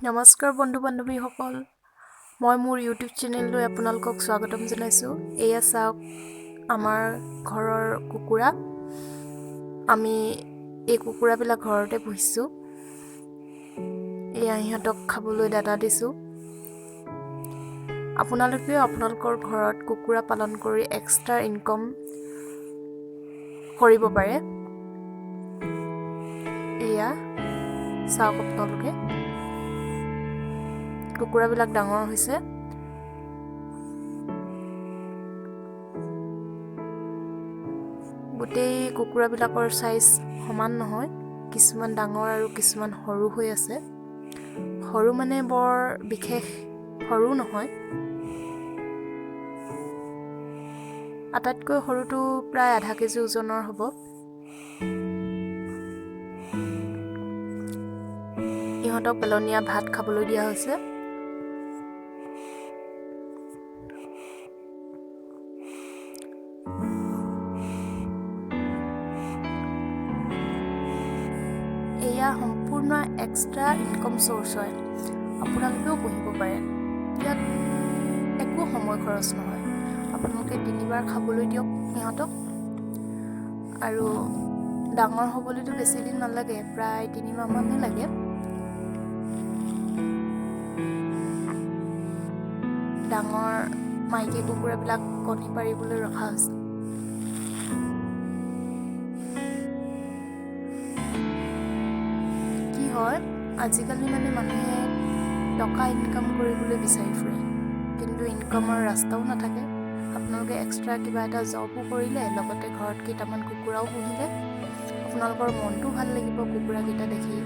নমস্কাৰ বন্ধু বান্ধৱীসকল, মই মোৰ ইউটিউব চেনেললৈ আপোনালোকক স্বাগতম জনাইছোঁ। এয়া চাওক আমাৰ ঘৰৰ কুকুৰা। আমি এই কুকুৰাবিলাক ঘৰতে পুহিছোঁ। এয়া ইহঁতক খাবলৈ দানা দিছোঁ। আপোনালোকেও আপোনালোকৰ ঘৰত কুকুৰা পালন কৰি এক্সট্ৰা ইনকম কৰিব পাৰে। এয়া চাওক আপোনালোকে, কুকুৰাবিলাক ডাঙৰ হৈছে। গোটেই কুকুৰাবিলাকৰ সাইজ সমান নহয়, কিছুমান ডাঙৰ আৰু কিছুমান সৰু হৈ আছে। সৰু মানে বৰ বিশেষ সৰু নহয়, আটাইতকৈ সৰুটো প্ৰায় আধা কেজি ওজনৰ হ'ব। ইহঁতক পেলনীয়া ভাত খাবলৈ দিয়া হৈছে। এয়া সম্পূৰ্ণ এক্সট্ৰা ইনকম চ'ৰ্চ হয়। আপোনালোকেও পুহিব পাৰে। ইয়াত একো সময় খৰচ নহয়। আপোনালোকে 3বাৰ খাবলৈ দিয়ক সিহঁতক, আৰু ডাঙৰ হ'বলৈতো বেছি দিন নালাগে, প্ৰায় 3 মাহমানহে লাগে। ডাঙৰ মাইকী কুকুৰাবিলাক কণী পাৰিবলৈ ৰখা হৈছে। কি হয়, আজিকালি মানে মানুহে টকা ইনকাম কৰিবলৈ বিচাৰি ফুৰে, কিন্তু ইনকামৰ ৰাস্তাও নাথাকে। আপোনালোকে এক্সট্ৰা কিবা এটা জবো কৰিলে, লগতে ঘৰত কেইটামান কুকুৰাও পুহিলে আপোনালোকৰ মনটো ভাল লাগিব কুকুৰাকেইটা দেখি,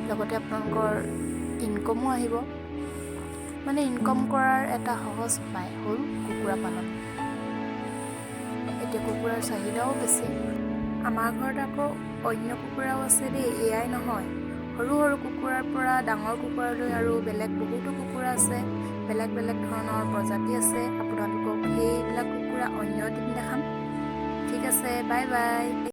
লগতে আপোনালোকৰ ইনকমো আহিব। মানে ইনকম কৰাৰ এটা সহজ উপায় হ'ল কুকুৰা পালন। এতিয়া কুকুৰাৰ চাহিদাও বেছি। আমাৰ ঘৰত আকৌ অন্য কুকুৰাও আছে দেই, এয়াই নহয়। সৰু সৰু কুকুৰাৰ পৰা ডাঙৰ কুকুৰালৈ আৰু বেলেগ বহুতো কুকুৰা আছে, বেলেগ বেলেগ ধৰণৰ প্ৰজাতি আছে। আপোনালোকক সেইবিলাক কুকুৰা অন্য এদিন দেখাম। ঠিক আছে, বাই বাই।